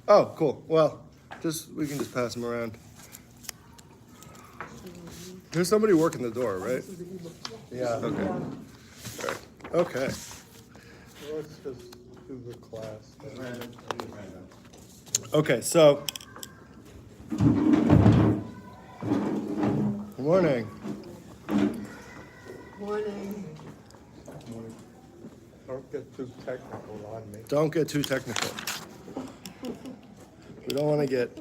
Oh, cool. Well, we can just pass them around. There's somebody working the door, right? Yeah. Okay. All right. Okay. Let's just do the class. Okay, so. Good morning. Morning. Don't get too technical on me. Don't get too technical. We don't want to get.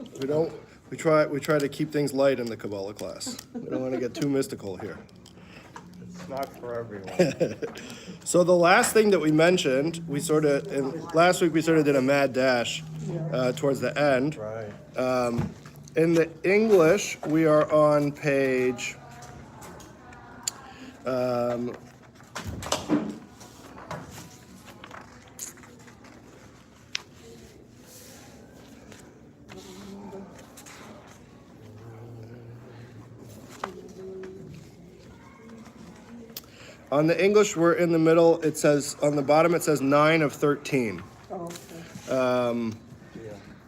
We try to keep things light in the Kabbalah class. We don't want to get too mystical here. It's not for everyone. So the last thing that we mentioned, last week we sort of did a mad dash towards the end. Right. In the English, we are on page. On the English, we're in the middle. It says, on the bottom, it says 9 of 13. Oh, okay.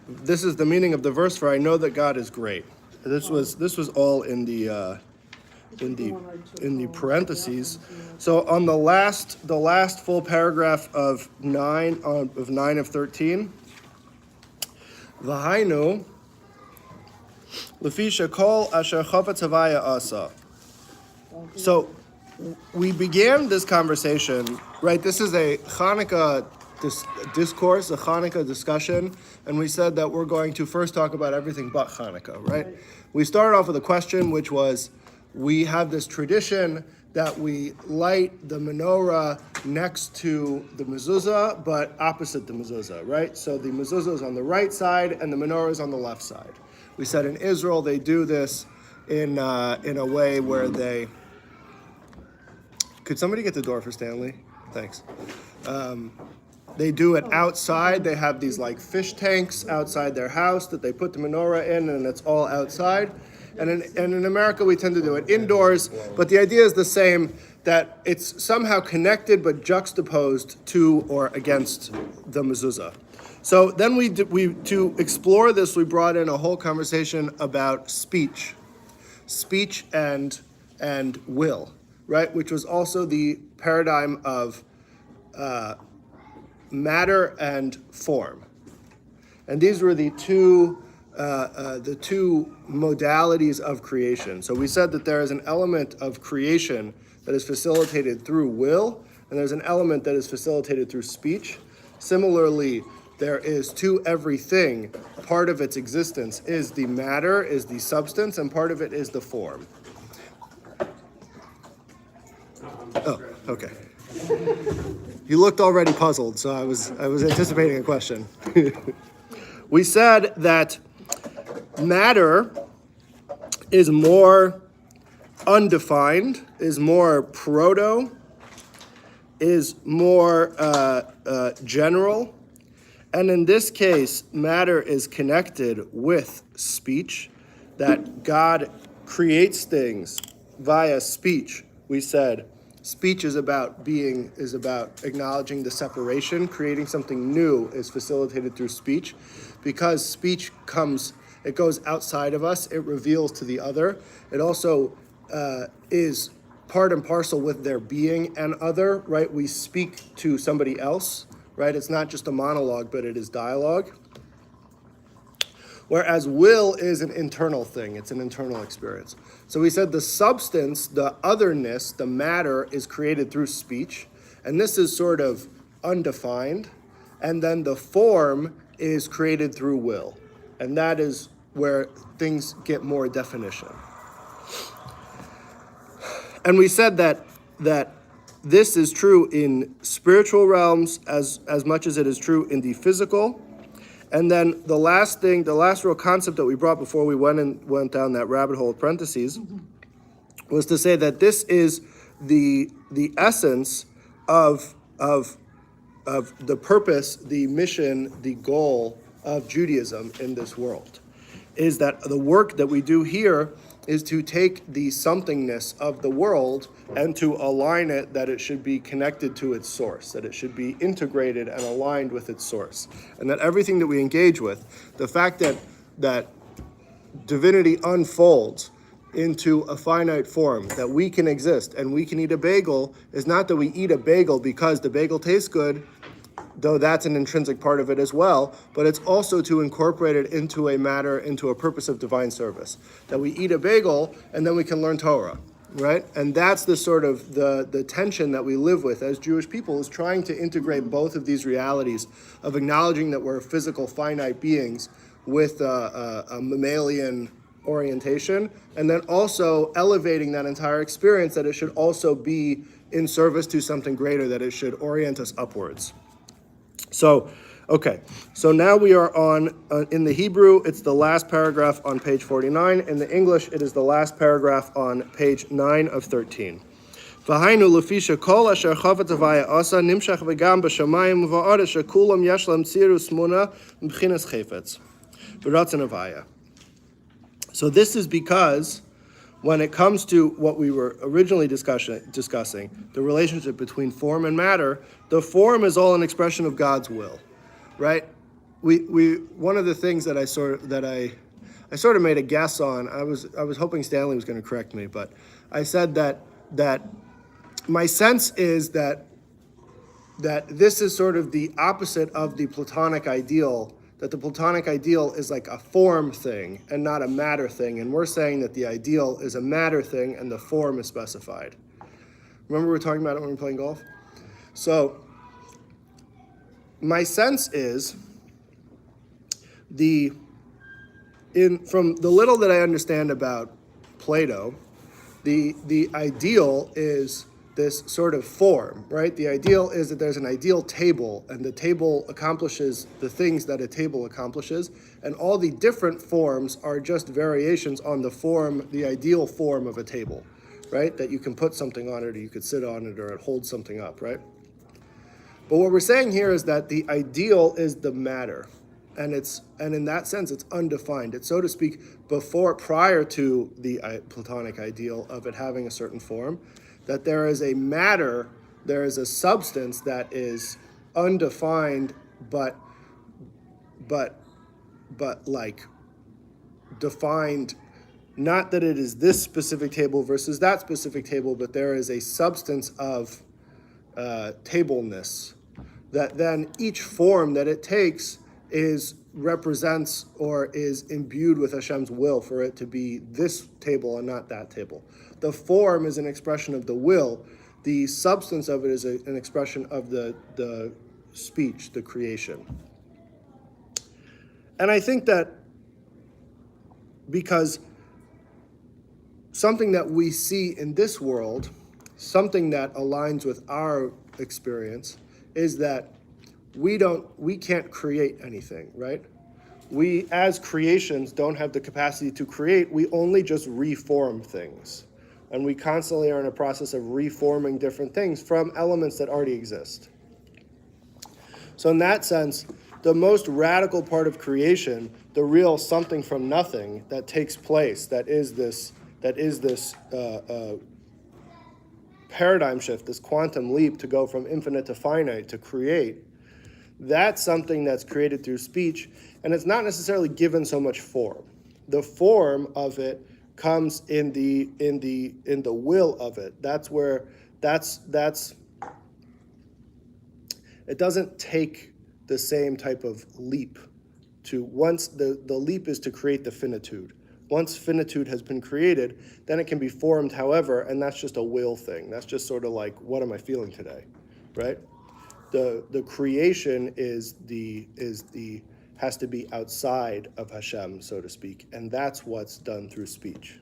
This is the meaning of the verse, for I know that God is great. This was all in the parentheses. So on the last full paragraph of 9 of 13, V'hainu Lefisha kol asher chavetz havaya asa. So we began this conversation, right? This is a Hanukkah discourse, a Hanukkah discussion, and we said that we're going to first talk about everything but Hanukkah, right? We started off with a question, which was, we have this tradition that we light the menorah next to the mezuzah, but opposite the mezuzah, right? So the mezuzah is on the right side, and the menorah is on the left side. We said in Israel they do this in a way where they. Could somebody get the door for Stanley? Thanks. They do it outside. They have these like fish tanks outside their house that they put the menorah in, and it's all outside. And in America, we tend to do it indoors. But the idea is the same, that it's somehow connected but juxtaposed to or against the mezuzah. So then to explore this, we brought in a whole conversation about speech and will. Right, which was also the paradigm of matter and form, and these were the two modalities of creation. So we said that there is an element of creation that is facilitated through will, and there's an element that is facilitated through speech. Similarly, there is to everything, part of its existence is the matter, is the substance, and part of it is the form. Oh, okay. You looked already puzzled, so I was anticipating a question. We said that matter is more undefined, is more proto, is more general, and in this case, matter is connected with speech, that God creates things via speech. We said speech is about acknowledging the separation. Creating something new is facilitated through speech, because speech goes outside of us. It reveals to the other. It also is part and parcel with their being and other, right? We speak to somebody else, right? It's not just a monologue, but it is dialogue. Whereas will is an internal thing. It's an internal experience. So we said the substance, the otherness, the matter is created through speech. And this is sort of undefined. And then the form is created through will. And that is where things get more definition. And we said that this is true in spiritual realms as much as it is true in the physical. And then the last real concept that we brought before we went down that rabbit hole of parentheses was to say that this is the essence of the purpose, the mission, the goal of Judaism in this world. is that the work that we do here is to take the somethingness of the world and to align it that it should be connected to its source, that it should be integrated and aligned with its source. And that everything that we engage with, the fact that divinity unfolds into a finite form, that we can exist and we can eat a bagel, is not that we eat a bagel because the bagel tastes good, though that's an intrinsic part of it as well, but it's also to incorporate it into a matter, into a purpose of divine service. That we eat a bagel and then we can learn Torah, right? And that's the sort of the tension that we live with as Jewish people, is trying to integrate both of these realities of acknowledging that we're physical, finite beings with a mammalian orientation, and then also elevating that entire experience, that it should also be in service to something greater, that it should orient us upwards. So, okay, so now we are on, in the Hebrew, it's the last paragraph on page 49. In the English, it is the last paragraph on page 9 of 13. V'hainu lefisha kol asher chavat havaya asa nimshach v'gam b'shamayim v'a'aretz shekulam yesh lam tzirus muna m'chinas chayfetz v'ratzon havaya. So this is because when it comes to what we were originally discussing, the relationship between form and matter, the form is all an expression of God's will, right? We one of the things that I sort of made a guess on. I was hoping Stanley was going to correct me, but I said that my sense is that this is sort of the opposite of the Platonic ideal. That the Platonic ideal is like a form thing and not a matter thing. And we're saying that the ideal is a matter thing and the form is specified. Remember we were talking about it when we were playing golf? So my sense is from the little that I understand about Plato, the ideal is this sort of form, right? The ideal is that there's an ideal table, and the table accomplishes the things that a table accomplishes, and all the different forms are just variations on the form, the ideal form of a table, right? That you can put something on it, or you could sit on it, or it holds something up, right? But what we're saying here is that the ideal is the matter, and in that sense, it's undefined. It's, so to speak, prior to the Platonic ideal of it having a certain form, that there is a matter, there is a substance that is undefined, but like defined, not that it is this specific table versus that specific table, but there is a substance of tableness, that then each form that it takes represents or is imbued with Hashem's will for it to be this table and not that table. The form is an expression of the will. The substance of it is an expression of the speech, the creation. And I think that because something that we see in this world, something that aligns with our experience, is that we can't create anything, right? We, as creations, don't have the capacity to create. We only just reform things. And we constantly are in a process of reforming different things from elements that already exist. So in that sense, the most radical part of creation, the real something from nothing that takes place, that is this paradigm shift, this quantum leap to go from infinite to finite, to create, that's something that's created through speech, and it's not necessarily given so much form. The form of it comes in the will of it. That's where it doesn't take the same type of leap to, once the leap is to create the finitude. Once finitude has been created, then it can be formed however, and that's just a will thing. That's just sort of like, what am I feeling today, right? The creation has to be outside of Hashem, so to speak, and that's what's done through speech.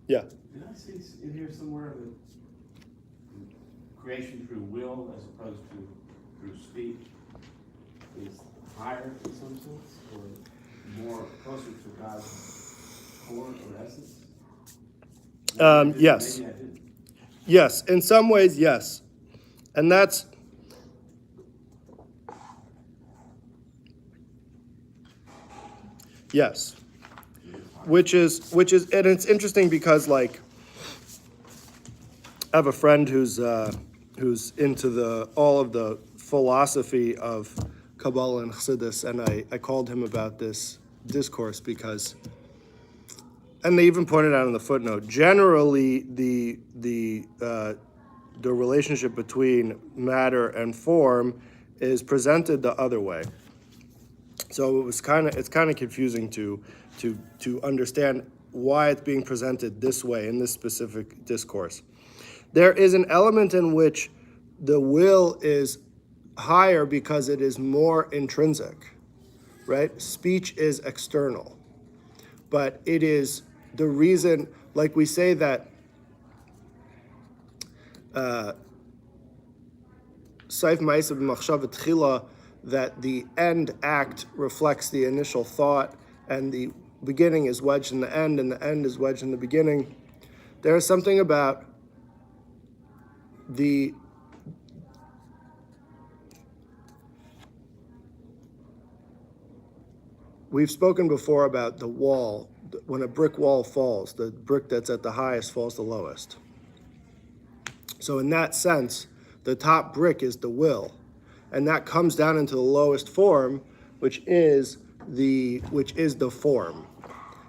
Yeah. Did I see in here somewhere that creation through will as opposed to through speech is higher in some sense, or more closer to God's core or essence? Yes. Maybe I didn't. Yes, in some ways, yes. And that's Yes. Which is, and it's interesting because, like, I have a friend who's into all of the philosophy of Kabbalah and Chassidus, and I called him about this discourse because, and they even pointed out in the footnote, generally the relationship between matter and form is presented the other way. So it's kind of confusing to understand why it's being presented this way in this specific discourse. There is an element in which the will is higher because it is more intrinsic, right? Speech is external, but it is the reason, like we say that Saif Ma'asav Machshava Tchila, that the end act reflects the initial thought, and the beginning is wedged in the end, and the end is wedged in the beginning. There is something about we've spoken before about the wall. When a brick wall falls, the brick that's at the highest falls the lowest. So in that sense, the top brick is the will, and that comes down into the lowest form, which is the form,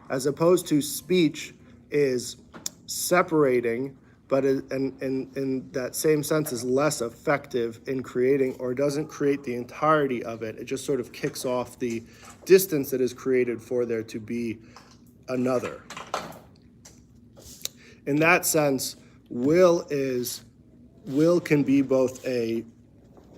as opposed to speech is separating, but in that same sense is less effective in creating, or doesn't create the entirety of it. It just sort of kicks off the distance that is created for there to be another. In that sense, will can be both a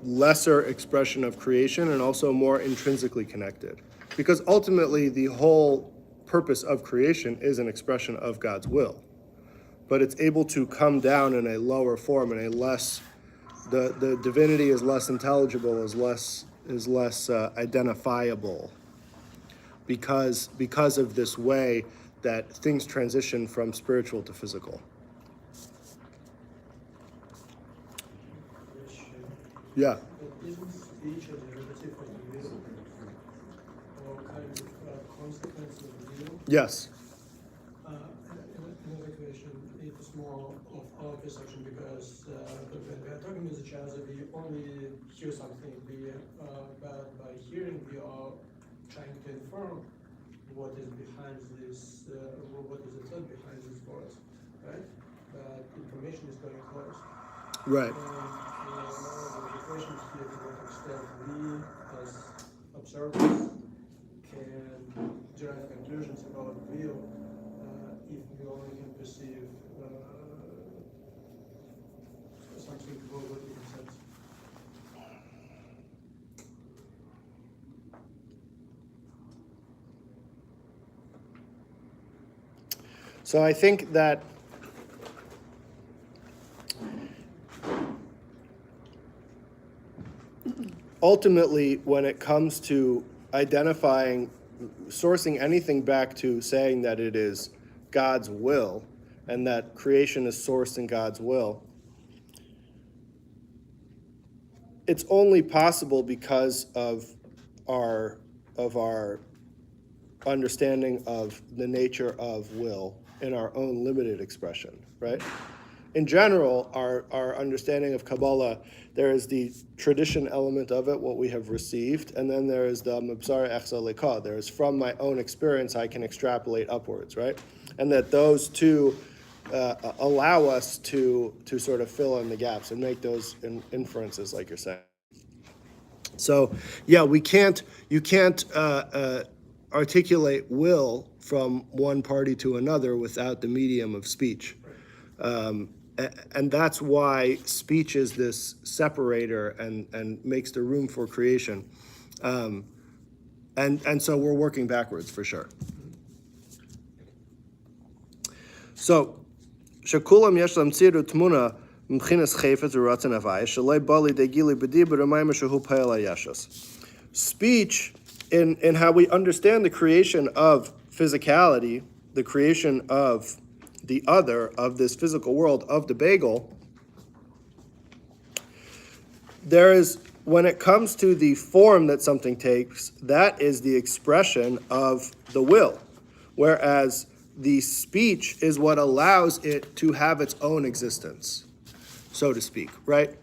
lesser expression of creation and also more intrinsically connected. Because ultimately the whole purpose of creation is an expression of God's will. But it's able to come down in a lower form, in a less, the divinity is less intelligible, is less identifiable, because of this way that things transition from spiritual to physical. Yeah. But isn't speech a derivative of the will, or kind of consequence of the will? Yes. Another question, it's more of our perception, because when we are talking with each other, we only hear something, but by hearing we are trying to infer what is behind this, what is the thought behind this voice, right? But information is going close. Right. The question is here, to what extent we, as observers, can derive conclusions about will if we only can perceive something globally in a sense. So I think that ultimately, when it comes to identifying, sourcing anything back to saying that it is God's will and that creation is sourced in God's will, it's only possible because of our understanding of the nature of will in our own limited expression, right? In general, our understanding of Kabbalah, there is the tradition element of it, what we have received, and then there is the Mibsar Echza Lekah. There is from my own experience, I can extrapolate upwards, right? And that those two allow us to sort of fill in the gaps and make those inferences, like you're saying. So, yeah, you can't articulate will from one party to another without the medium of speech. And that's why speech is this separator and makes the room for creation. And so we're working backwards for sure. So, Shakulam Yeshlam Tziru Tmuna Mchinas Chayfetz Uratzan Avai Shalei Bali Degili B'di B'Ramayim Shehu Payel Yeshus. Speech, in how we understand the creation of physicality, the creation of the other, of this physical world, of the bagel, there is when it comes to the form that something takes, that is the expression of the will, whereas the speech is what allows it to have its own existence, so to speak, right?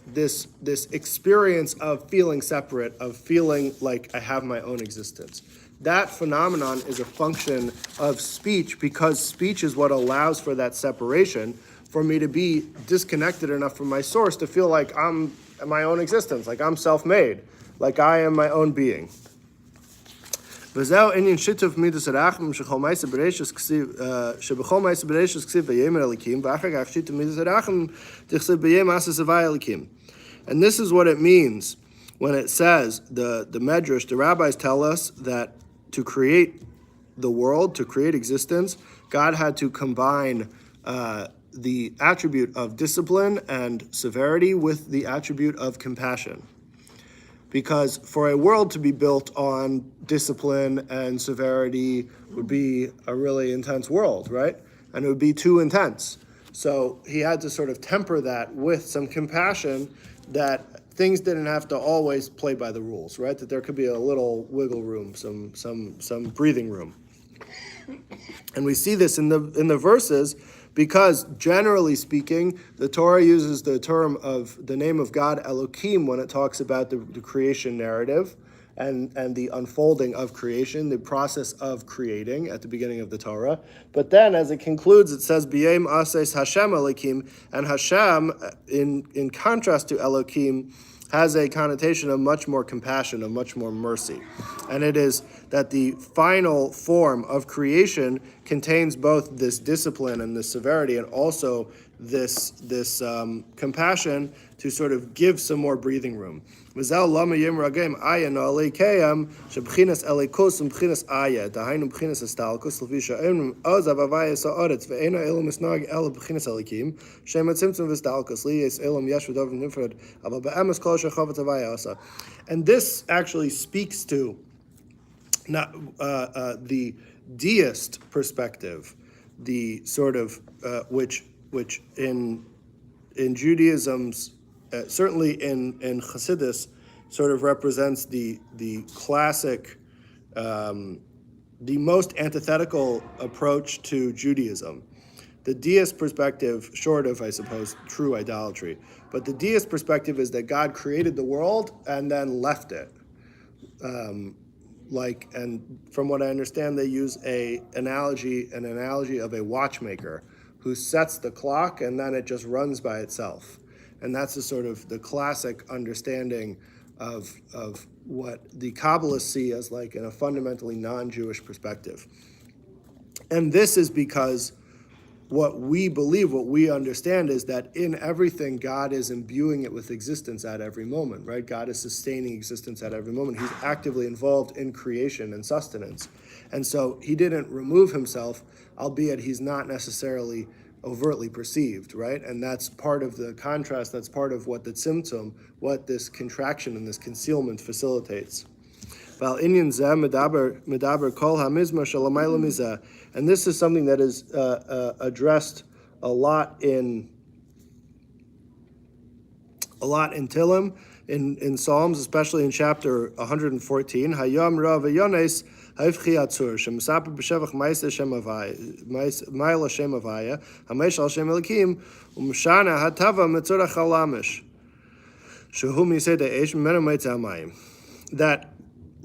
This experience of feeling separate, of feeling like I have my own existence. That phenomenon is a function of speech, because speech is what allows for that separation, for me to be disconnected enough from my source to feel like I'm my own existence, like I'm self-made, like I am my own being. וזהו עניין שיתוף מידות הרחמים שכל מעשה בראשית כתיב שבכל מעשה בראשית כתיב ויאמר אלוקים ואחר כך שיתוף מידות הרחמים תכתיב ויהיה מעשה זוויה אלוקים. And this is what it means when it says, the Medrash, the rabbis tell us that to create the world, to create existence, God had to combine the attribute of discipline and severity with the attribute of compassion. Because for a world to be built on discipline and severity would be a really intense world, right? And it would be too intense. So he had to sort of temper that with some compassion, that things didn't have to always play by the rules, right? That there could be a little wiggle room, some breathing room. And we see this in the verses, because generally speaking, the Torah uses the term of the name of God, Elokim, when it talks about the creation narrative and the unfolding of creation, the process of creating at the beginning of the Torah. But then as it concludes, it says, B'yem ases Hashem Elokim, and Hashem, in contrast to Elokim, has a connotation of much more compassion, of much more mercy. And it is that the final form of creation contains both this discipline and this severity, and also this compassion to sort of give some more breathing room. And this actually speaks to the deist perspective, the sort of which in Judaism's certainly in Chassidus sort of represents the classic, the most antithetical approach to Judaism. The deist perspective, short of, I suppose, true idolatry, but the deist perspective is that God created the world and then left it. And from what I understand, they use an analogy of a watchmaker who sets the clock and then it just runs by itself. And that's the classic understanding of what the Kabbalists see as like in a fundamentally non-Jewish perspective. And this is because what we believe, what we understand is that in everything, God is imbuing it with existence at every moment, right? God is sustaining existence at every moment. He's actively involved in creation and sustenance. And so he didn't remove himself, albeit he's not necessarily overtly perceived, right? And that's part of the contrast, that's part of what the tzimtzum, what this contraction and this concealment facilitates. And this is something that is addressed a lot in Tehillim, in Psalms, especially in chapter 114. Hayom Rav Yones Haifchi Atzur Shemsaper B'Shevach Ma'aseh Shem Havaya Ma'ila Shem Havaya Hamesh Al Shem Elikim Umshana Hatava Mitzurach Halamish Shehu Misei De'esh Mimenu Meitzah Mayim. That,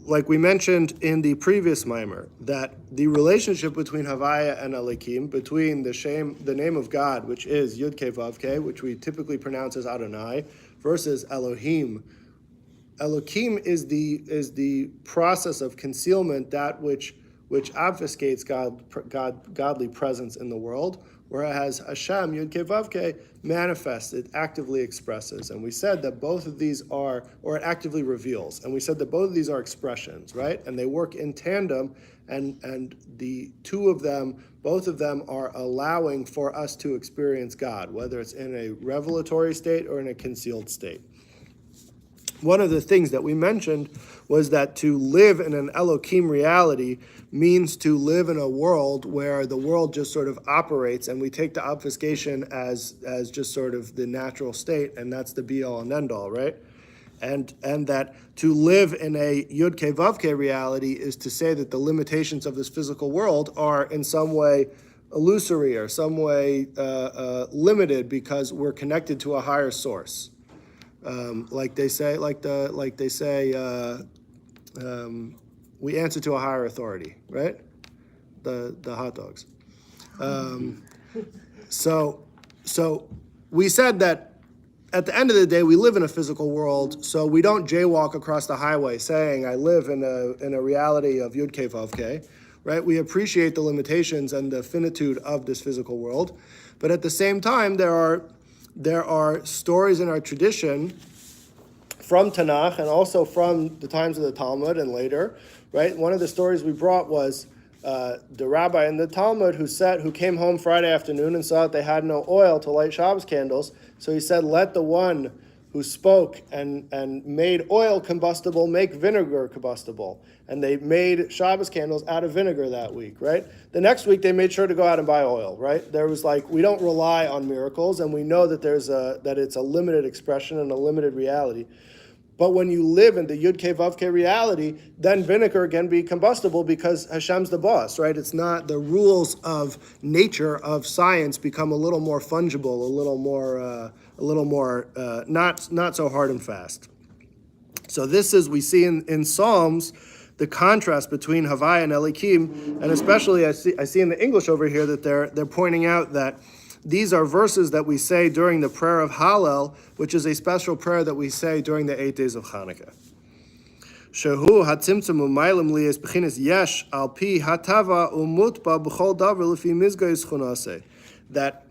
like we mentioned in the previous mimer, that the relationship between Havaya and Elikim, between the name of God, which is Yud Kei Vav Kei, which we typically pronounce as Adonai, versus Elohim. Elohim is the process of concealment, that which obfuscates godly presence in the world, whereas Hashem, Yud Kei Vav Kei, manifests, it actively expresses. And we said that both of these are, or it actively reveals, and we said that both of these are expressions, right? And they work in tandem, and the two of them, both of them are allowing for us to experience God, whether it's in a revelatory state or in a concealed state. One of the things that we mentioned was that to live in an Elohim reality means to live in a world where the world just sort of operates, and we take the obfuscation as just sort of the natural state, and that's the be-all and end-all, right? And that to live in a Yud-Ke Vav-Ke reality is to say that the limitations of this physical world are in some way illusory or some way limited because we're connected to a higher source. We answer to a higher authority, right? The hot dogs. So we said that at the end of the day, we live in a physical world, so we don't jaywalk across the highway saying, I live in a reality of Yud-Ke Vav-Ke, right? We appreciate the limitations and the finitude of this physical world, but at the same time, there are stories in our tradition from Tanakh and also from the times of the Talmud and later, right? One of the stories we brought was the rabbi in the Talmud who came home Friday afternoon and saw that they had no oil to light Shabbos candles. So he said, let the one who spoke and made oil combustible make vinegar combustible. And they made Shabbos candles out of vinegar that week, right? The next week they made sure to go out and buy oil, right? There was we don't rely on miracles, and we know that that it's a limited expression and a limited reality. But when you live in the Yud-Ke Vav-Ke reality, then vinegar can be combustible because Hashem's the boss, right? It's not the rules of nature, of science, become a little more fungible, a little more not so hard and fast. So this is, we see in Psalms, the contrast between Havaya and Elikim, and especially I see in the English over here that they're pointing out that these are verses that we say during the prayer of Hallel, which is a special prayer that we say during the 8 days of Hanukkah. Shehu hatzimtzum u'maylim li es b'chinas yesh al pi hatava u'mutba b'chol davar l'fi mizgah yischunase. That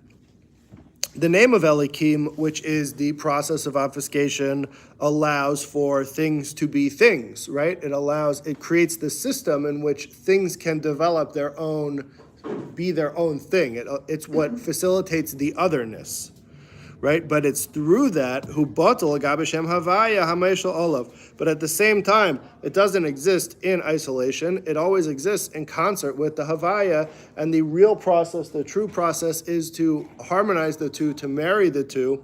the name of Elikim, which is the process of obfuscation, allows for things to be things, right? It creates the system in which things can develop be their own thing. It's what facilitates the otherness, right? But it's through that who batal agabishem havaya hameshal olav. But at the same time, it doesn't exist in isolation. It always exists in concert with the havaya, and the real process, the true process, is to harmonize the two, to marry the two.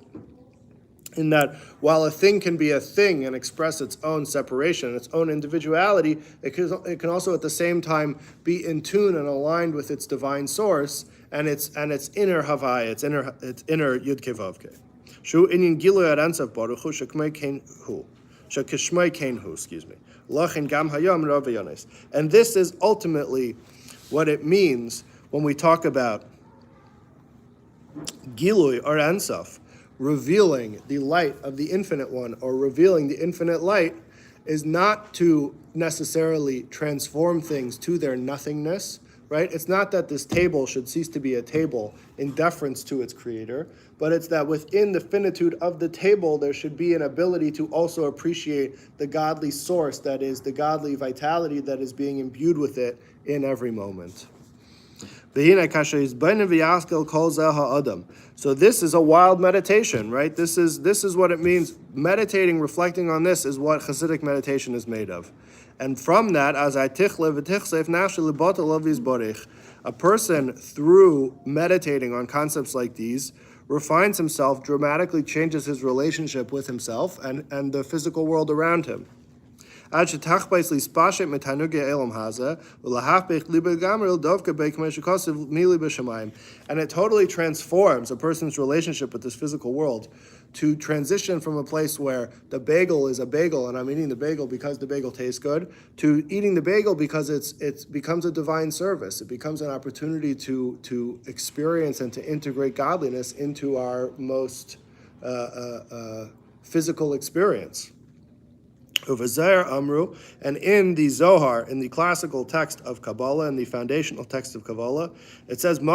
In that, while a thing can be a thing and express its own separation, its own individuality, it can also at the same time be in tune and aligned with its divine source and its inner havaya, its inner Yud-Ke Vav-Ke. Shu inyan giluy aransav baruch hu shekmei kein hu, excuse me. Lachin gam hayom rav yones. And this is ultimately what it means when we talk about giluy or ansaf. Revealing the light of the infinite one, or revealing the infinite light, is not to necessarily transform things to their nothingness, right? It's not that this table should cease to be a table in deference to its creator, but it's that within the finitude of the table, there should be an ability to also appreciate the godly source, that is the godly vitality that is being imbued with it in every moment. So this is a wild meditation, right? This is what it means. Meditating, reflecting on this is what Hasidic meditation is made of. And from that, a person, through meditating on concepts like these, refines himself, dramatically changes his relationship with himself and the physical world around him. And it totally transforms a person's relationship with this physical world to transition from a place where the bagel is a bagel and I'm eating the bagel because the bagel tastes good, to eating the bagel because it becomes a divine service. It becomes an opportunity to experience and to integrate godliness into our most physical experience. Amru, and in the Zohar, in the classical text of Kabbalah, in the foundational text of Kabbalah, it says, that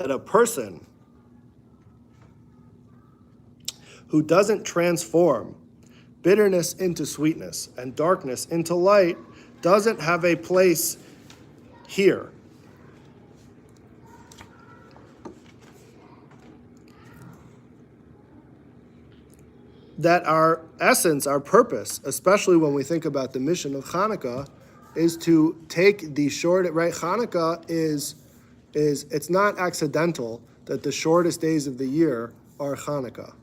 a person who doesn't transform bitterness into sweetness and darkness into light doesn't have a place here. That our essence, our purpose, especially when we think about the mission of Hanukkah, is to take the short, right? Hanukkah is is it's not accidental that the shortest days of the year are Hanukkah,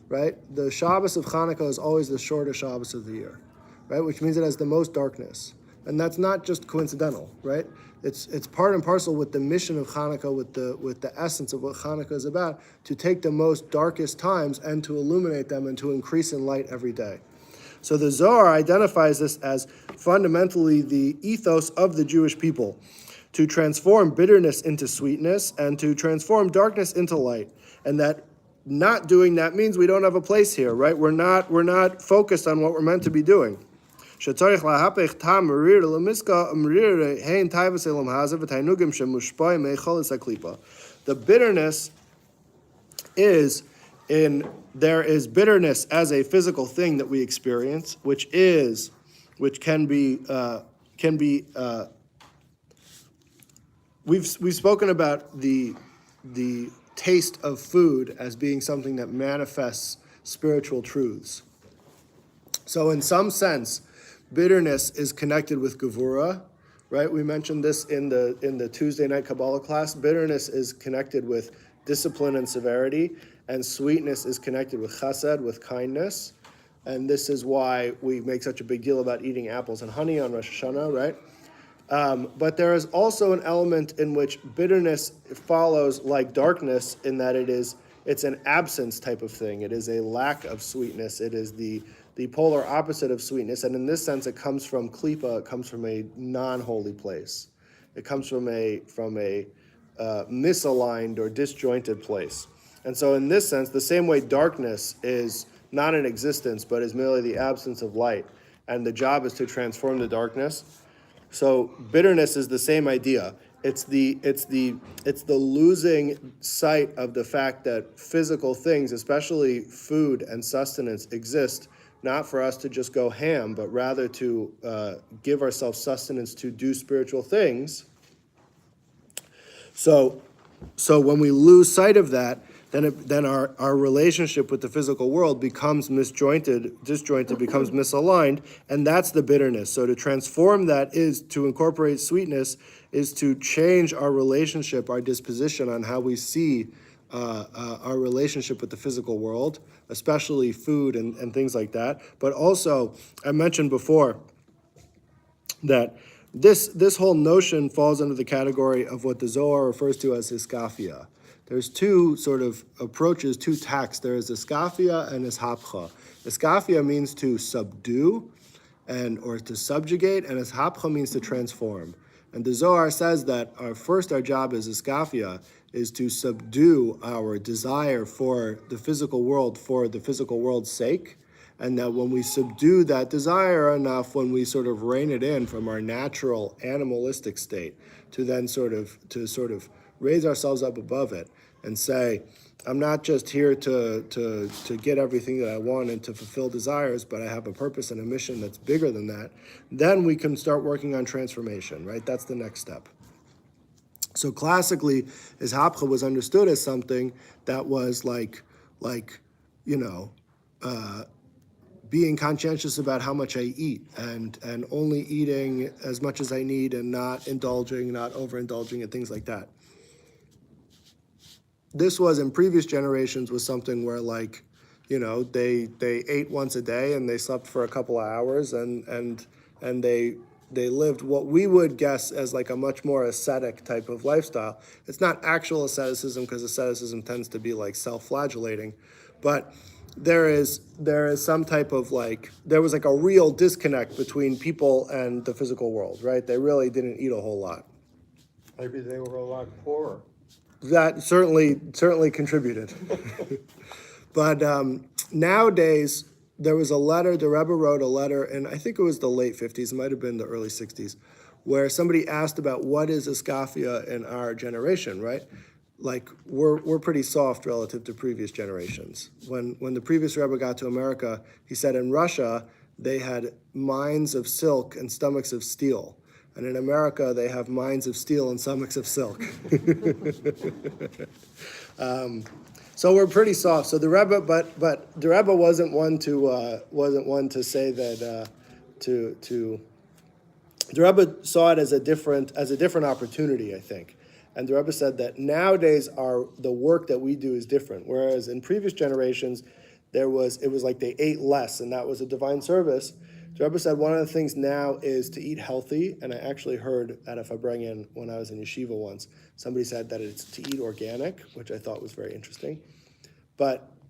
right? The Shabbos of Hanukkah is always the shortest Shabbos of the year, right? Which means it has the most darkness. And that's not just coincidental, right? It's part and parcel with the mission of Hanukkah, with the essence of what Hanukkah is about, to take the most darkest times and to illuminate them and to increase in light every day. So the Zohar identifies this as fundamentally the ethos of the Jewish people, to transform bitterness into sweetness and to transform darkness into light. And that not doing that means we don't have a place here, right? We're not focused on what we're meant to be doing. The bitterness there is bitterness as a physical thing that we experience, which can be we've spoken about the taste of food as being something that manifests spiritual truths. So in some sense, bitterness is connected with Gevura, right? We mentioned this in the Tuesday night Kabbalah class. Bitterness is connected with discipline and severity, and sweetness is connected with chesed, with kindness. And this is why we make such a big deal about eating apples and honey on Rosh Hashanah, right? But there is also an element in which bitterness follows like darkness, in that it's an absence type of thing. It is a lack of sweetness. It is the polar opposite of sweetness. And in this sense, it comes from klipa. It comes from a non-holy place. It comes from a misaligned or disjointed place. And so in this sense, the same way darkness is not in existence, but is merely the absence of light, and the job is to transform the darkness. So bitterness is the same idea. It's the losing sight of the fact that physical things, especially food and sustenance, exist not for us to just go ham, but rather to give ourselves sustenance to do spiritual things. So when we lose sight of that, then our relationship with the physical world becomes disjointed, becomes misaligned, and that's the bitterness. So to transform that is to incorporate sweetness, is to change our relationship, our disposition on how we see our relationship with the physical world, especially food and things like that. But also, I mentioned before that this whole notion falls under the category of what the Zohar refers to as hiskafia. There's two sort of approaches, two tacks. There is iskafia and ishapcha. Iskafia means to subdue or to subjugate, and ishapcha means to transform. And the Zohar says that our job as iskafia is to subdue our desire for the physical world for the physical world's sake, and that when we subdue that desire enough, when we sort of rein it in from our natural animalistic state, to then sort of raise ourselves up above it and say, I'm not just here to get everything that I want and to fulfill desires, but I have a purpose and a mission that's bigger than that, then we can start working on transformation, right? That's the next step. So classically, ishapcha was understood as something that was being conscientious about how much I eat and only eating as much as I need and not indulging, not overindulging, and things like that. This was in previous generations was something where they ate once a day and they slept for a couple of hours and they lived what we would guess as like a much more ascetic type of lifestyle. It's not actual asceticism, because asceticism tends to be like self-flagellating, but there is some type of there was like a real disconnect between people and the physical world, right? They really didn't eat a whole lot. Maybe they were a lot poorer. That certainly contributed. But nowadays, there was a letter, the Rebbe wrote a letter, and I think it was the late 50s, it might have been the early 60s, where somebody asked about what is iskafia in our generation, right? Like, we're pretty soft relative to previous generations. When the previous Rebbe got to America, he said in Russia, they had minds of silk and stomachs of steel. And in America, they have minds of steel and stomachs of silk. So we're pretty soft. So the Rebbe, but the Rebbe wasn't one to say that the Rebbe saw it as a different opportunity, I think, And the Rebbe said that nowadays the work that we do is different. Whereas in previous generations, it was like they ate less, and that was a divine service. The Rebbe said one of the things now is to eat healthy. And I actually heard at a Fabrengen when I was in yeshiva once, somebody said that it's to eat organic, which I thought was very interesting.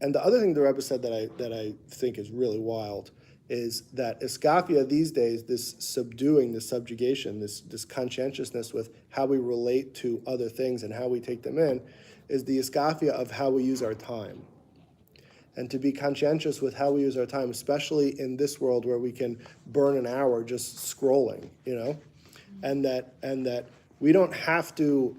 And the other thing the Rebbe said that I think is really wild is that iskafia these days, this subduing, this subjugation, this conscientiousness with how we relate to other things and how we take them in, is the iskafia of how we use our time. And to be conscientious with how we use our time, especially in this world where we can burn an hour just scrolling, and that we don't have to,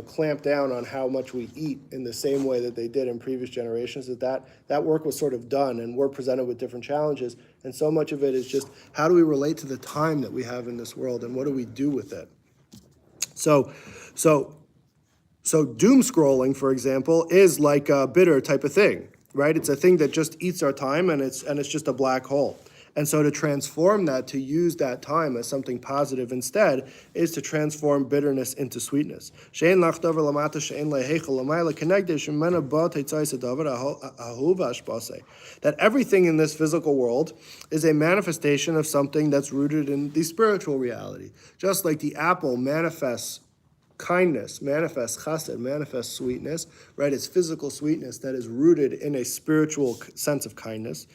clamp down on how much we eat in the same way that they did in previous generations, that work was sort of done, and we're presented with different challenges. And so much of it is just how do we relate to the time that we have in this world, and what do we do with it? So doom scrolling, for example, is like a bitter type of thing, right? It's a thing that just eats our time, and it's just a black hole. And so to transform that, to use that time as something positive instead, is to transform bitterness into sweetness. That everything in this physical world is a manifestation of something that's rooted in the spiritual reality. Just like the apple manifests kindness, manifests chesed, manifests sweetness, right? It's physical sweetness that is rooted in a spiritual sense of kindness.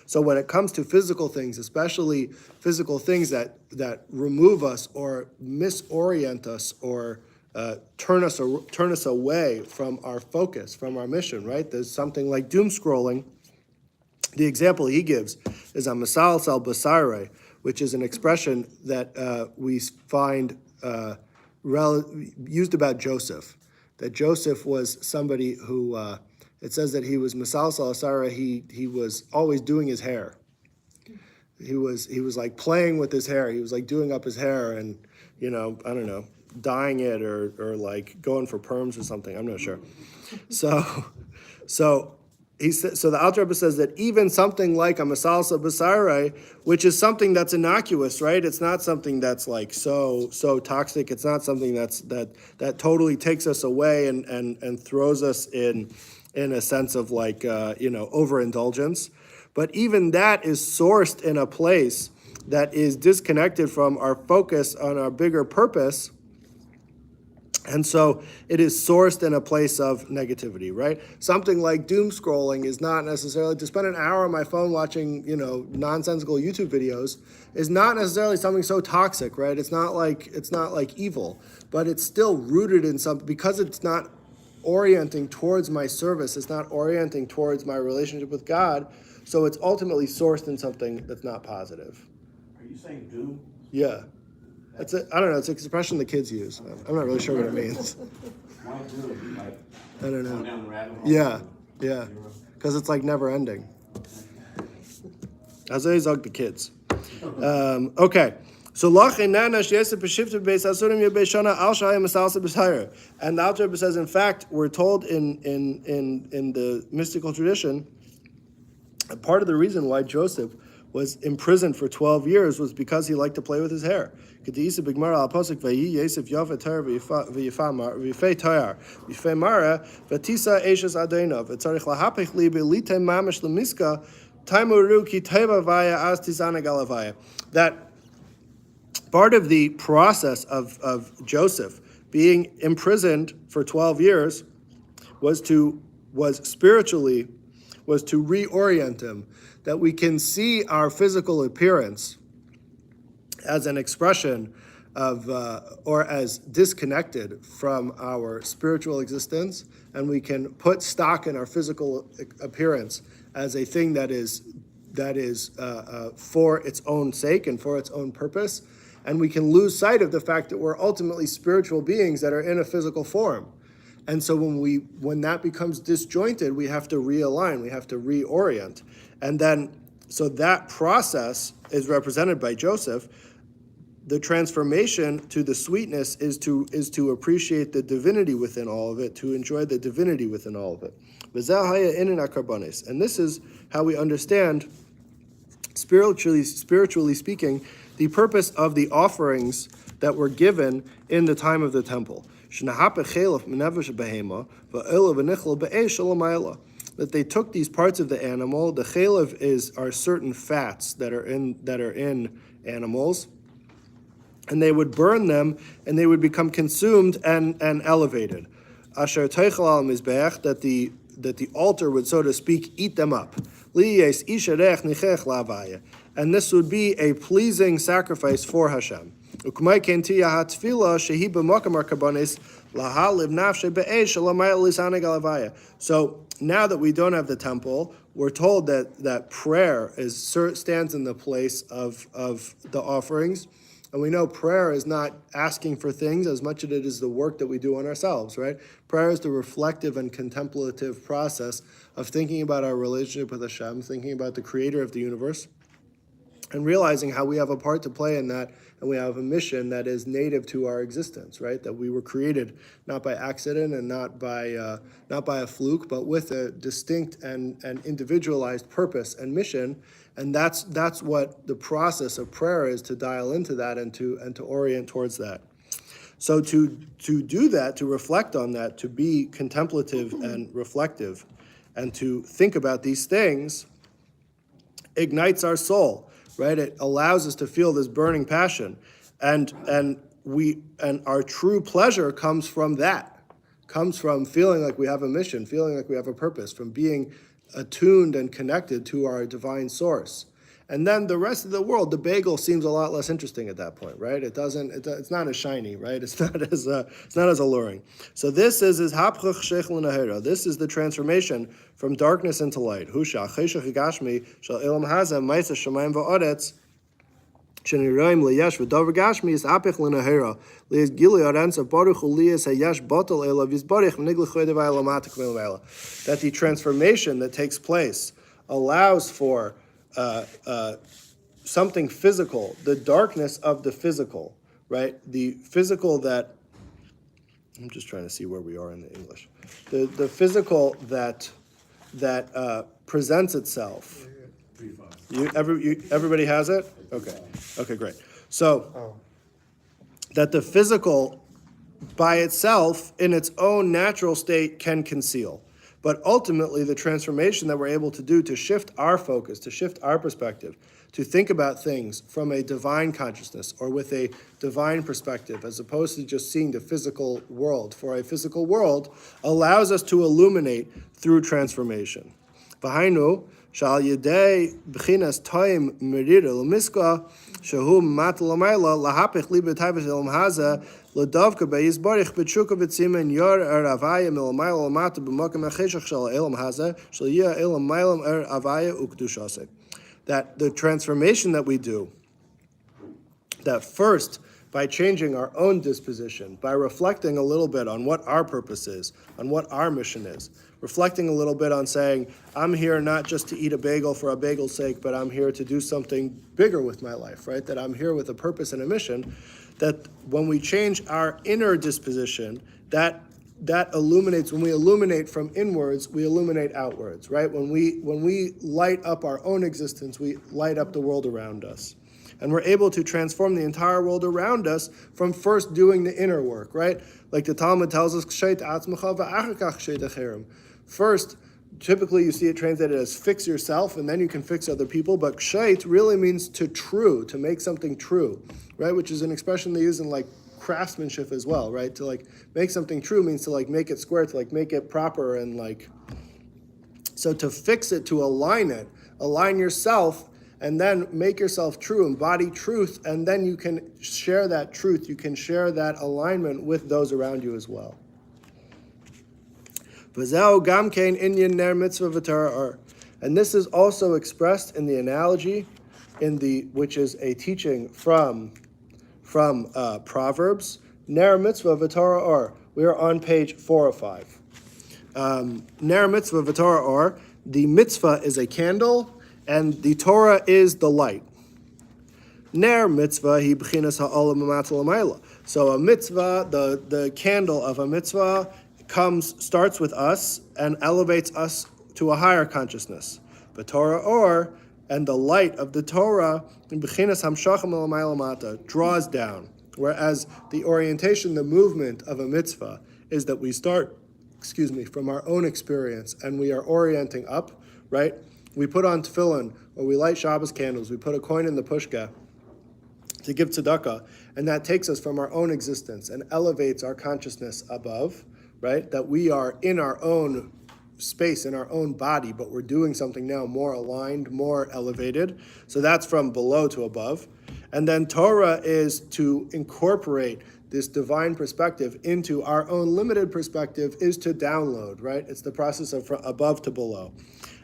So when it comes to physical things, especially physical things that remove us or misorient us or turn us away from our focus, from our mission, right? There's something like doom scrolling. The example he gives is a masal sal basare, which is an expression that we find used about Joseph. That Joseph was somebody who, it says that he was masal sal basare, he was always doing his hair. He was like playing with his hair. He was like doing up his hair and, I don't know, dyeing it or like going for perms or something. I'm not sure. So the Alter Rebbe says that even something like a masalsa basare, which is something that's innocuous, right? It's not something that's like so toxic. It's not something that totally takes us away and throws us in a sense of like overindulgence. But even that is sourced in a place that is disconnected from our focus on our bigger purpose. And so it is sourced in a place of negativity, right? Something like doom scrolling is not necessarily, to spend an hour on my phone watching, nonsensical YouTube videos is not necessarily something so toxic, right? It's not like evil, but it's still rooted in something, because it's not orienting towards my service, it's not orienting towards my relationship with God, so it's ultimately sourced in something that's not positive. Are you saying doom? Yeah. I don't know, it's an expression the kids use. I'm not really sure what it means. Why doom? Like, I don't going know. down the rabbit hole? Yeah. Because it's like never ending. As I zog the kids. Okay. So and the Alter Rebbe says, in fact, we're told in the mystical tradition, part of the reason why Joseph was imprisoned for 12 years was because he liked to play with his hair. That part of the process of Joseph being imprisoned for 12 years was to reorient him, that we can see our physical appearance as an expression of, or as disconnected from our spiritual existence, and we can put stock in our physical appearance as a thing that is for its own sake and for its own purpose, and we can lose sight of the fact that we're ultimately spiritual beings that are in a physical form. And so when that becomes disjointed, we have to realign, we have to reorient. And then, so that process is represented by Joseph. The transformation to the sweetness is to appreciate the divinity within all of it, to enjoy the divinity within all of it. And this is how we understand Spiritually speaking, the purpose of the offerings that were given in the time of the temple. That they took these parts of the animal. The chelev are certain fats that are in animals, and they would burn them, and they would become consumed and elevated. Asher teichel al mizbeach, that the altar would, so to speak, eat them up. And this would be a pleasing sacrifice for Hashem. So now that we don't have the temple, we're told that prayer stands in the place of the offerings. And we know prayer is not asking for things as much as it is the work that we do on ourselves, right? Prayer is the reflective and contemplative process of thinking about our relationship with Hashem, thinking about the creator of the universe, and realizing how we have a part to play in that, and we have a mission that is native to our existence, right? That we were created not by accident and not by a fluke, but with a distinct and individualized purpose and mission. And that's what the process of prayer is, to dial into that and to orient towards that. So to do that, to reflect on that, to be contemplative and reflective, and to think about these things, ignites our soul, right? It allows us to feel this burning passion, and our true pleasure comes from that, comes from feeling like we have a mission, feeling like we have a purpose, from being attuned and connected to our divine source. And then the rest of the world, the bagel seems a lot less interesting at that point, right? It's not as shiny, right? It's not as alluring. So this is hapchuch shech l'nahira. This is the transformation from darkness into light. Husha cheshach gashmi shel elam haza ma'isa shamayim va'aretz sheniroim liyesh v'davar gashmi is hapich l'nahira lies gili arensa baruch uliyas hayesh batal elav yizbarich v'niglechoi devay lamatik v'ela. That the transformation that takes place allows for something physical, the darkness of the physical, right? The physical that, I'm just trying to see where we are in the English. The physical that presents itself. Everybody has it? Okay, great. So that the physical by itself in its own natural state can conceal. But ultimately, the transformation that we're able to do to shift our focus, to shift our perspective, to think about things from a divine consciousness or with a divine perspective, as opposed to just seeing the physical world for a physical world, allows us to illuminate through transformation. V'hainu, shal yedei b'chinas toim merira l'miska, shehu mat l'mayla, lahapich li b'tayvus elam haza, l'davka be'yizbarich b'tshuka b'tzimen yor avaya mil'mayla l'mata b'makam acheshach shal elam haza, shal yeh elam maylam avaya ukdushase. That the transformation that we do, that first, by changing our own disposition, by reflecting a little bit on what our purpose is, on what our mission is, reflecting a little bit on saying, I'm here not just to eat a bagel for a bagel's sake, but I'm here to do something bigger with my life, right? That I'm here with a purpose and a mission, that when we change our inner disposition, that illuminates, when we illuminate from inwards, we illuminate outwards, right? When we light up our own existence, we light up the world around us. And we're able to transform the entire world around us from first doing the inner work, right? Like the Talmud tells us, first, typically you see it translated as fix yourself and then you can fix other people, but kshait really means to make something true, right? Which is an expression they use in like craftsmanship as well, right? To like make something true means to like make it square, to like make it proper, and like, so to fix it, to align yourself, and then make yourself true, embody truth, and then you can share that truth, you can share that alignment with those around you as well. And this is also expressed in the analogy, which is a teaching from Proverbs. Ner mitzvah v'Torah or. We are on page 4 of 5. Ner mitzvah v'Torah or. The mitzvah is a candle, and the Torah is the light. Ner mitzvah hi b'chinas ha'olam u'matzah l'mayla. So a mitzvah, the candle of a mitzvah, starts with us and elevates us to a higher consciousness. But Torah or, and the light of the Torah draws down. Whereas the orientation, the movement of a mitzvah is that we start, from our own experience, and we are orienting up, right? We put on tefillin, or we light Shabbos candles, we put a coin in the pushka to give tzedakah, and that takes us from our own existence and elevates our consciousness above, right? That we are in our own space, in our own body, but we're doing something now more aligned, more elevated. So that's from below to above. And then Torah is to incorporate this divine perspective into our own limited perspective, is to download, right? It's the process of from above to below.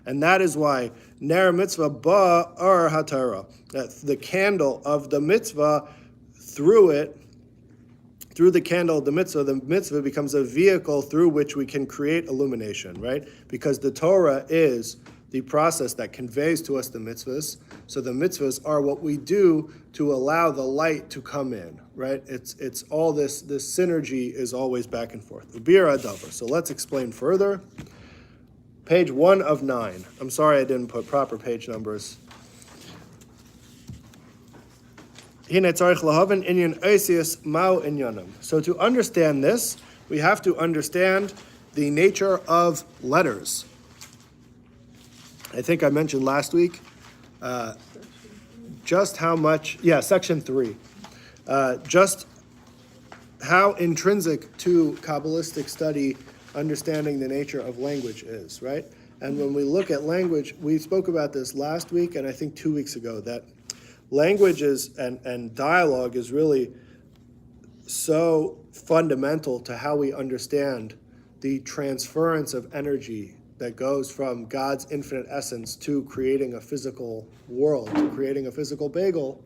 And that is why Ner Mitzvah Ba'ar HaTorah, the candle of the mitzvah, through the candle of the mitzvah becomes a vehicle through which we can create illumination, right? Because the Torah is the process that conveys to us the mitzvahs. So the mitzvahs are what we do to allow the light to come in, right? It's all this synergy is always back and forth. So let's explain further. Page 1 of 9. I'm sorry I didn't put proper page numbers. So to understand this, we have to understand the nature of letters. I think I mentioned last week just how much, section 3, just how intrinsic to Kabbalistic study understanding the nature of language is, right? And when we look at language, we spoke about this last week and I think 2 weeks ago, that language is and dialogue is really so fundamental to how we understand the transference of energy that goes from God's infinite essence to creating a physical world, to creating a physical bagel,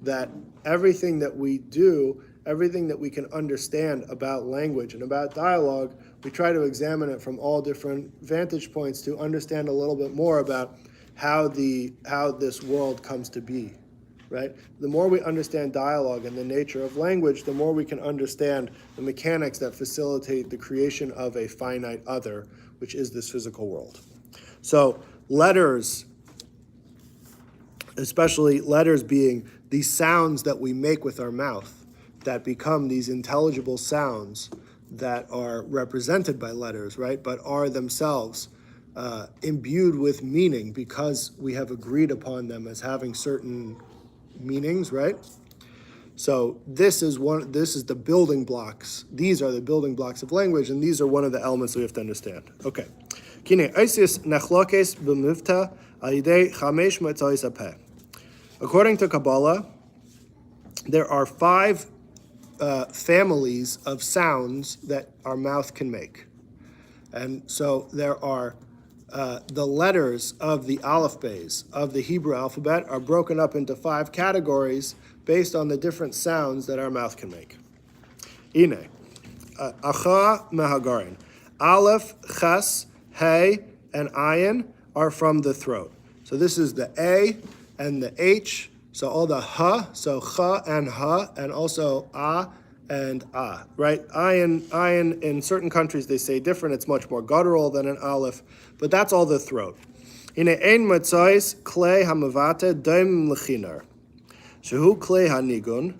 that everything that we do, everything that we can understand about language and about dialogue, we try to examine it from all different vantage points to understand a little bit more about how this world comes to be, right? The more we understand dialogue and the nature of language, the more we can understand the mechanics that facilitate the creation of a finite other, which is this physical world. So letters, especially letters being these sounds that we make with our mouth, that become these intelligible sounds that are represented by letters, right? But are themselves imbued with meaning because we have agreed upon them as having certain meanings, right? So this is the building blocks. These are the building blocks of language, and these are one of the elements we have to understand. Okay. According to Kabbalah, there are 5 families of sounds that our mouth can make. And so there are the letters of the aleph bays of the Hebrew alphabet are broken up into 5 categories based on the different sounds that our mouth can make. Ine, acha mehagarin. Aleph, ches, hey, and ayin are from the throat. So this is the A and the H. So all the ha, so cha and ha, and also a and a, right? Ayin in certain countries they say different. It's much more guttural than an aleph, but that's all the throat. In ein matzais klei hamavate daim lechinar, shehu klei hanigun,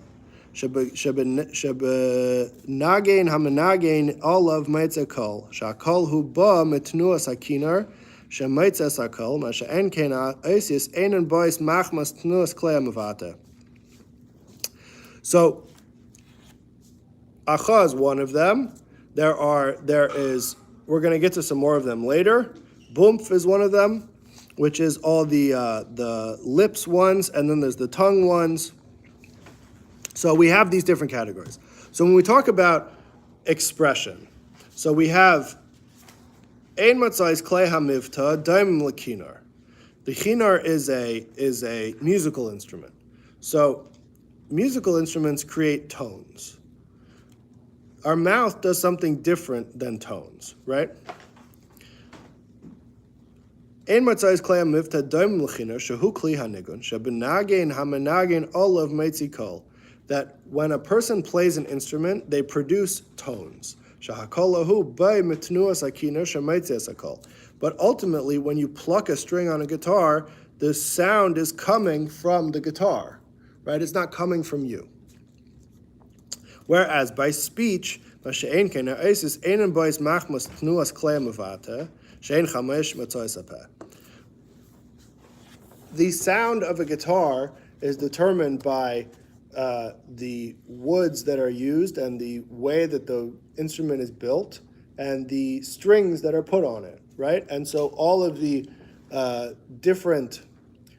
shebenagain hamanagain olav meitzah kol, shakol hu ba mitnuas hakinar. So, acha is one of them. We're going to get to some more of them later. Bumph is one of them, which is all the lips ones, and then there's the tongue ones. So we have these different categories. So when we talk about expression, so we have ein matzais klei hamivta daim lekinar. The chinar is a musical instrument. So musical instruments create tones. Our mouth does something different than tones, right? Ein matzais klei hamivta daim lekinar shehu kli hanigun shebenagain hamanagain olav meitzi kol. That when a person plays an instrument, they produce tones. But ultimately, when you pluck a string on a guitar, the sound is coming from the guitar, right? It's not coming from you. Whereas by speech, the sound of a guitar is determined by the woods that are used and the way that the instrument is built and the strings that are put on it, right? And so all of the different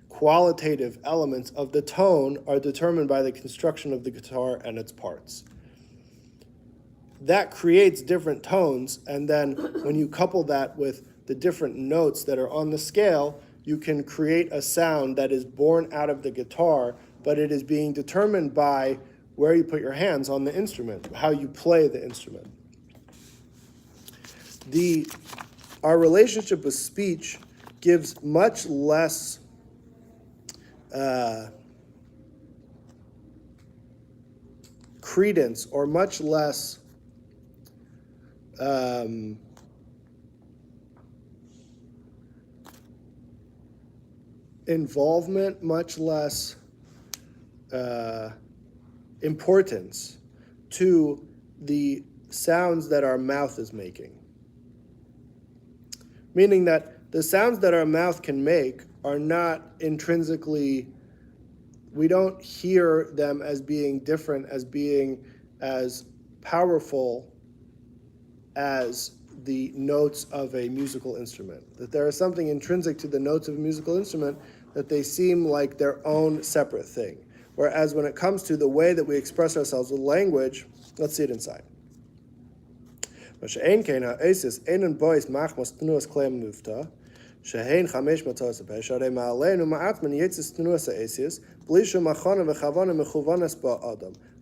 qualitative elements of the tone are determined by the construction of the guitar and its parts. That creates different tones, and then when you couple that with the different notes that are on the scale, you can create a sound that is born out of the guitar, but it is being determined by where you put your hands on the instrument, how you play the instrument. Our relationship with speech gives much less credence or much less involvement, much less importance to the sounds that our mouth is making. Meaning that the sounds that our mouth can make are not intrinsically, we don't hear them as being different, as being as powerful as the notes of a musical instrument. That there is something intrinsic to the notes of a musical instrument that they seem like their own separate thing. Whereas when it comes to the way that we express ourselves with language, let's see it inside.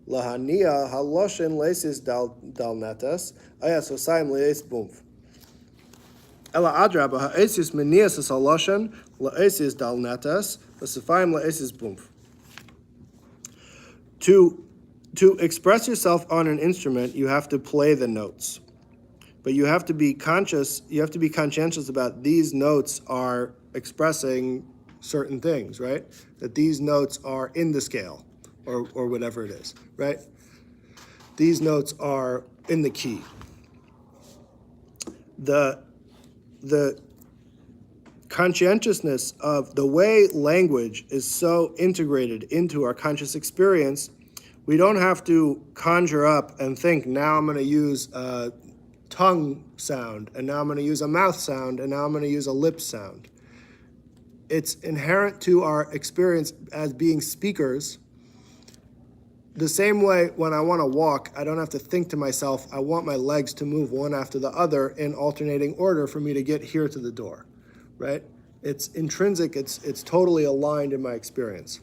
Lahania haloshin leisis dal netas ayas osayim leis bumf. Ela adraba ha'esis menias es haloshin leisis dal netas v'sefayim leisis bumf. To express yourself on an instrument, you have to play the notes, but you have to be conscious. You have to be conscientious about these notes are expressing certain things, right? That these notes are in the scale. Or whatever it is, right? These notes are in the key. The conscientiousness of the way language is so integrated into our conscious experience, we don't have to conjure up and think, now I'm going to use a tongue sound, and now I'm going to use a mouth sound, and now I'm going to use a lip sound. It's inherent to our experience as being speakers. The same way when I want to walk, I don't have to think to myself, I want my legs to move one after the other in alternating order for me to get here to the door, right? It's intrinsic, it's totally aligned in my experience.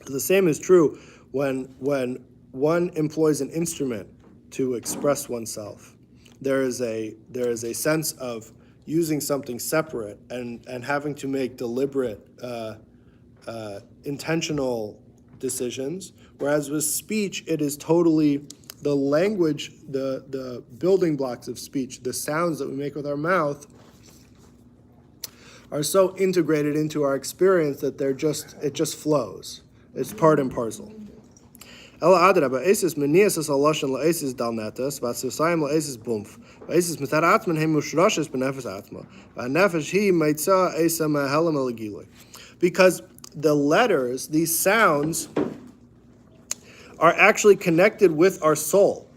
The same is true when one employs an instrument to express oneself. There is a sense of using something separate and having to make deliberate, intentional decisions, whereas with speech, it is totally the language, the building blocks of speech, the sounds that we make with our mouth are so integrated into our experience that it just flows. It's part and parcel. Ela adraba, esis menias es haloshin le'esis dal netas, v'asosayim le'esis bumf, v'esis mitar atman he mushrashes b'nefesh atma, v'nefesh he meitzah esa me'helam elegiloi. Because the letters, these sounds, are actually connected with our soul.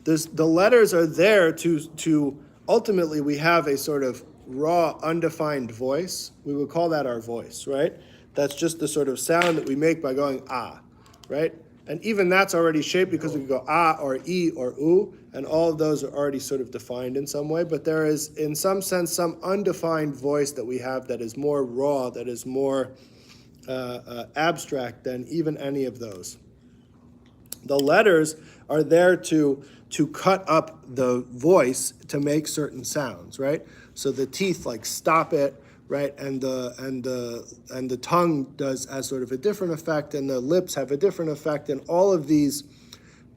The letters are there to ultimately we have a sort of raw, undefined voice. We would call that our voice, right? That's just the sort of sound that we make by going ah, right? And even that's already shaped because we can go ah or e or u, and all of those are already sort of defined in some way. But there is, in some sense, some undefined voice that we have that is more raw, that is more abstract than even any of those. The letters are there to cut up the voice to make certain sounds, right? So the teeth like stop it, right? And the tongue does as sort of a different effect, and the lips have a different effect, and all of these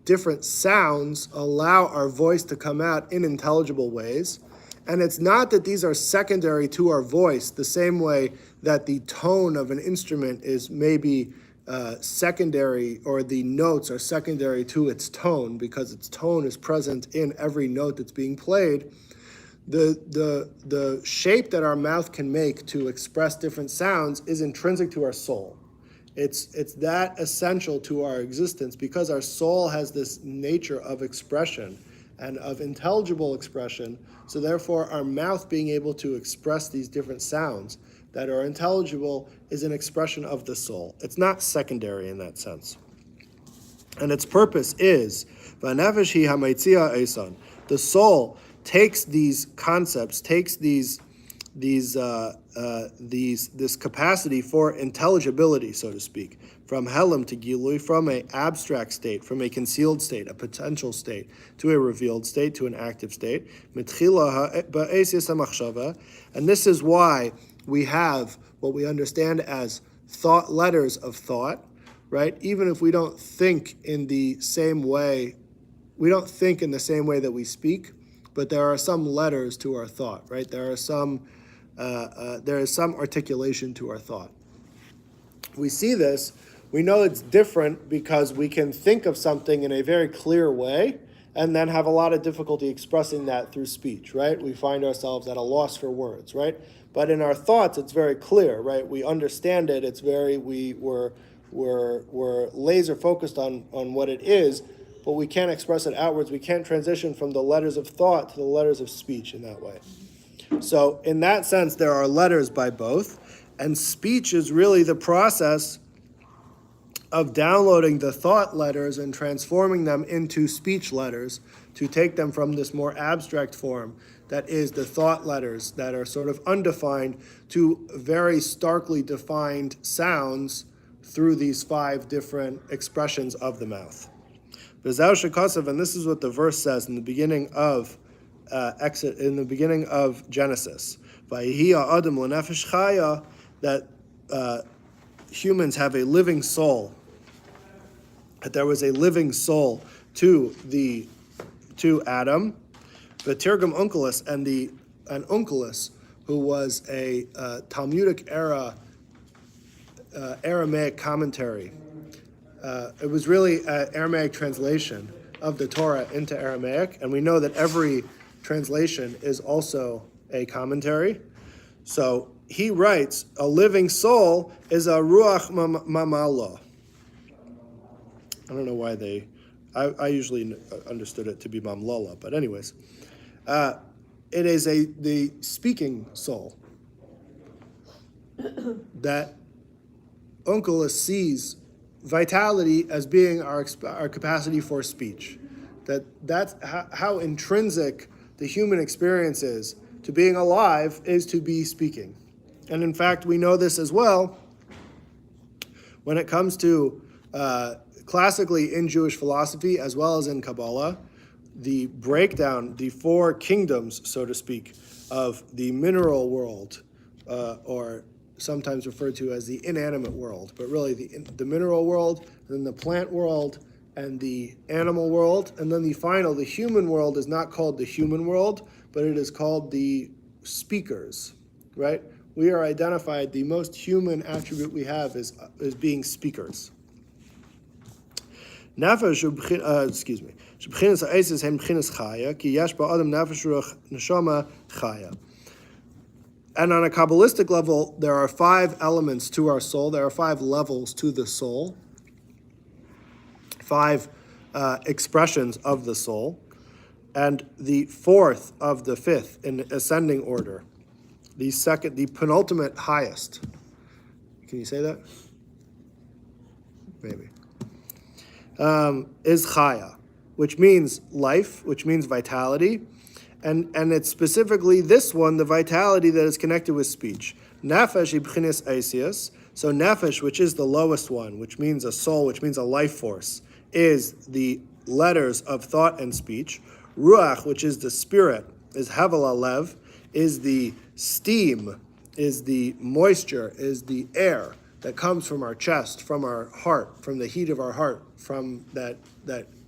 different sounds allow our voice to come out in intelligible ways. And it's not that these are secondary to our voice, the same way that the tone of an instrument is maybe secondary, or the notes are secondary to its tone, because its tone is present in every note that's being played. The shape that our mouth can make to express different sounds is intrinsic to our soul. It's that essential to our existence, because our soul has this nature of expression and of intelligible expression. So therefore, our mouth being able to express these different sounds that are intelligible is an expression of the soul. It's not secondary in that sense. And its purpose is, v'nefesh hi hamaitzia esan. The soul takes these concepts, takes this capacity for intelligibility, so to speak, from helam to gilui, from an abstract state, from a concealed state, a potential state, to a revealed state, to an active state. And this is why we have what we understand as thought letters of thought, right? Even if we don't think in the same way, that we speak, but there are some letters to our thought, right? There is some articulation to our thought. We see this. We know it's different because we can think of something in a very clear way and then have a lot of difficulty expressing that through speech, right? We find ourselves at a loss for words, right? But in our thoughts, it's very clear, right? We understand it. It's we're laser focused on what it is, but we can't express it outwards. We can't transition from the letters of thought to the letters of speech in that way. So in that sense, there are letters by both, and speech is really the process of downloading the thought letters and transforming them into speech letters, to take them from this more abstract form that is the thought letters that are sort of undefined to very starkly defined sounds through these 5 different expressions of the mouth. And this is what the verse says in the beginning of Genesis. That humans have a living soul. That there was a living soul to Adam. But Tirgum Onkelos and Onkelos, who was a Talmudic era Aramaic commentary. It was really an Aramaic translation of the Torah into Aramaic, and we know that every translation is also a commentary. So he writes, a living soul is a ruach mamalo. I don't know why I usually understood it to be mamlala, but anyways. It is the speaking soul that Onkelos sees vitality as being our capacity for speech. That's how intrinsic the human experience is. To being alive is to be speaking. And in fact, we know this as well when it comes to classically in Jewish philosophy as well as in Kabbalah, the breakdown, the 4 kingdoms, so to speak, of the mineral world, or sometimes referred to as the inanimate world, but really the mineral world, then the plant world, and the animal world, and then the human world is not called the human world, but it is called the speakers, right? We are identified, the most human attribute we have is being speakers. Nefesh, Shebchinas ha'esis hem bchinas chaya, ki yesh ba'adam nefesh ruach neshama chaya. And on a Kabbalistic level, there are 5 elements to our soul. There are 5 levels to the soul. 5 expressions of the soul. And the 4th of the 5th in ascending order. The penultimate highest. Can you say that? Maybe. Is chaya, which means life, which means vitality, and it's specifically this one, the vitality that is connected with speech. Nefesh ibchinis eisius, so nefesh, which is the lowest one, which means a soul, which means a life force, is the letters of thought and speech. Ruach, which is the spirit, is hevel alev, is the steam, is the moisture, is the air that comes from our chest, from our heart, from the heat of our heart, from that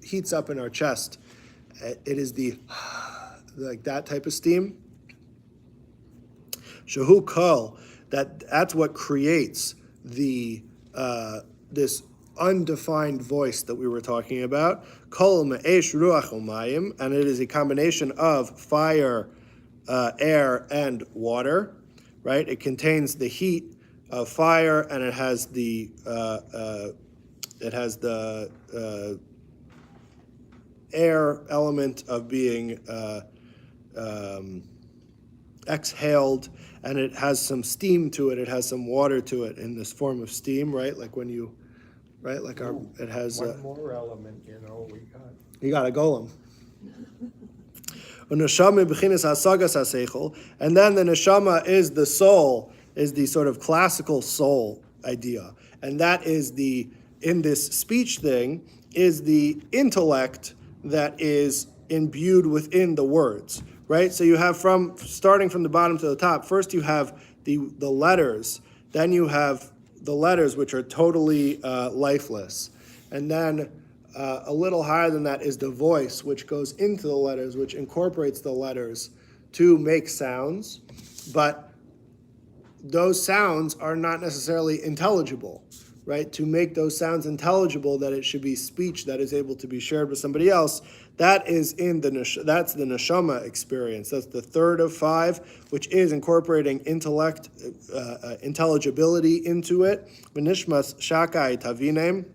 heats up in our chest. It is like that type of steam. Shehu kol, that's what creates the this undefined voice that we were talking about. Kol me'esh ruach umayim, and it is a combination of fire, air, and water. Right? It contains the heat of fire, and it has the air element of being exhaled, and it has some steam to it. It has some water to it in this form of steam, right? Like when you, right? Like it has. One more element, You got a golem. And then the neshama is the soul, is the sort of classical soul idea. And that is in this speech thing, is the intellect that is imbued within the words, right? So you have starting from the bottom to the top, first you have the letters, then you have the letters which are totally lifeless. And then a little higher than that is the voice, which goes into the letters, which incorporates the letters to make sounds, but those sounds are not necessarily intelligible, right? To make those sounds intelligible, that it should be speech that is able to be shared with somebody else, that's the neshama experience. That's the third of 5, which is incorporating intellect, intelligibility into it. V'nishmas shakai tavinem.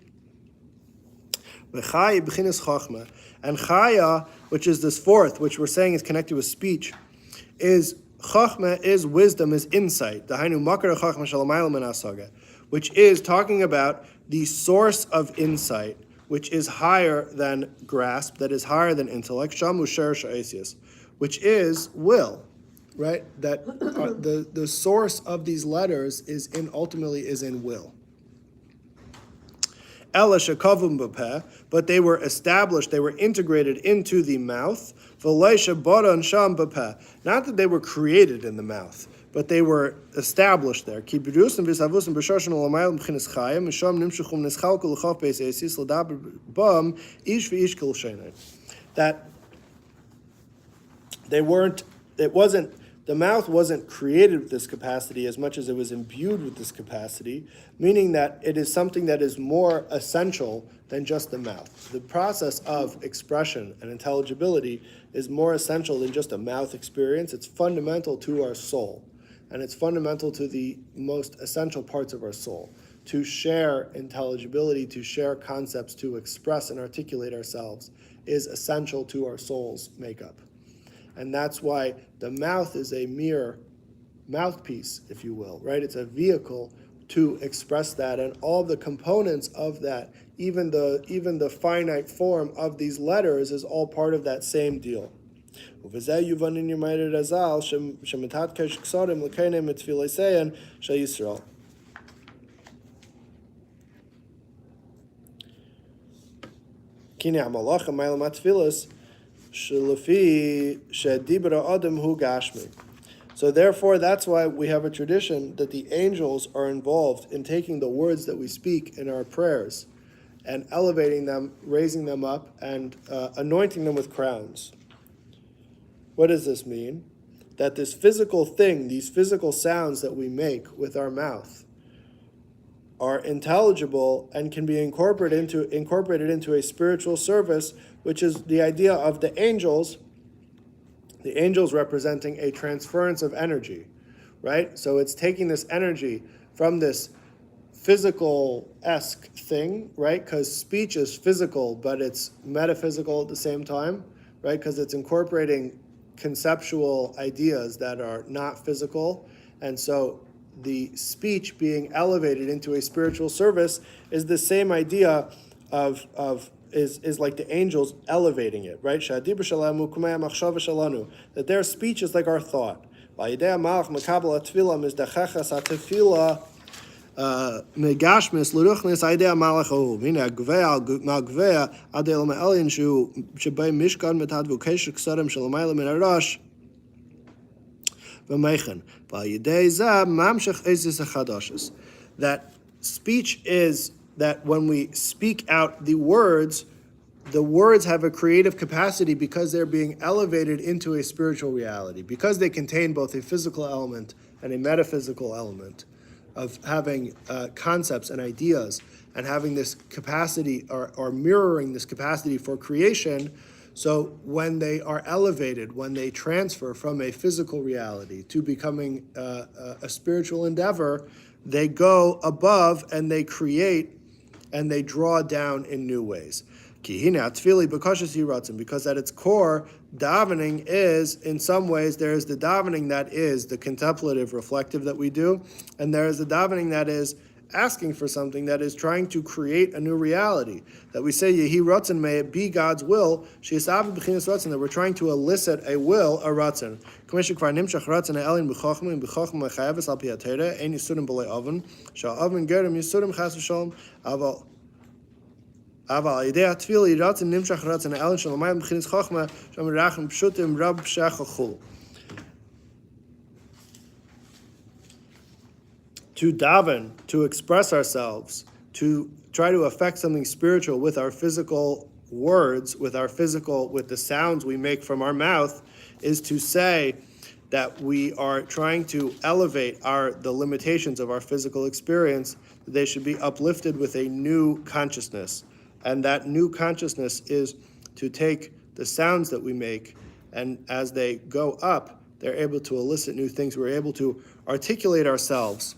And chaya, which is this fourth, which we're saying is connected with speech, is chachma, is wisdom, is insight. Which is talking about the source of insight, which is higher than grasp, that is higher than intellect, which is will, right? That the source of these letters ultimately is in will. But they were established, they were integrated into the mouth. Not that they were created in the mouth, but they were established there. That the mouth wasn't created with this capacity as much as it was imbued with this capacity, meaning that it is something that is more essential than just the mouth. The process of expression and intelligibility is more essential than just a mouth experience. It's fundamental to our soul, and it's fundamental to the most essential parts of our soul. To share intelligibility, to share concepts, to express and articulate ourselves is essential to our soul's makeup. And that's why the mouth is a mere mouthpiece, if you will, right? It's a vehicle to express that, and all the components of that, even the finite form of these letters, is all part of that same deal. So therefore, that's why we have a tradition that the angels are involved in taking the words that we speak in our prayers and elevating them, raising them up, and anointing them with crowns. What does this mean? That this physical thing, these physical sounds that we make with our mouth, are intelligible and can be incorporated into a spiritual service, which is the idea of the angels representing a transference of energy, right? So it's taking this energy from this physical-esque thing, right? Because speech is physical, but it's metaphysical at the same time, right? Because it's incorporating conceptual ideas that are not physical. And so the speech being elevated into a spiritual service is the same idea is like the angels elevating it, right? That their speech is like our thought. That speech is that when we speak out the words have a creative capacity because they're being elevated into a spiritual reality, because they contain both a physical element and a metaphysical element of having concepts and ideas and having this capacity or mirroring this capacity for creation. So when they are elevated, when they transfer from a physical reality to becoming a spiritual endeavor, they go above and they create and they draw down in new ways. Because at its core, davening is, in some ways, there is the davening that is the contemplative, reflective that we do, and there is the davening that is asking for something, that is trying to create a new reality. That we say, Yehi Ratzon, may it be God's will, that we're trying to elicit a will, a Ratzon. To daven, to express ourselves, to try to affect something spiritual with our physical words, with the sounds we make from our mouth, is to say that we are trying to elevate the limitations of our physical experience. They should be uplifted with a new consciousness. And that new consciousness is to take the sounds that we make, and as they go up, they're able to elicit new things. We're able to articulate ourselves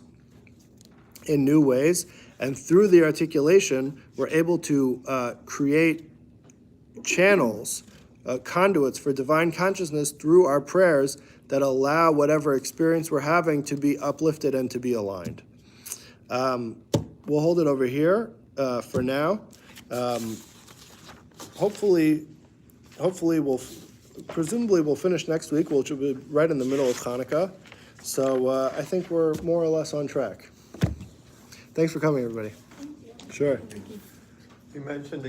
in new ways, and through the articulation, we're able to create channels, conduits for divine consciousness through our prayers that allow whatever experience we're having to be uplifted and to be aligned. We'll hold it over here for now. Hopefully presumably we'll finish next week, which will be right in the middle of Hanukkah. So I think we're more or less on track. Thanks for coming, everybody. Sure. You mentioned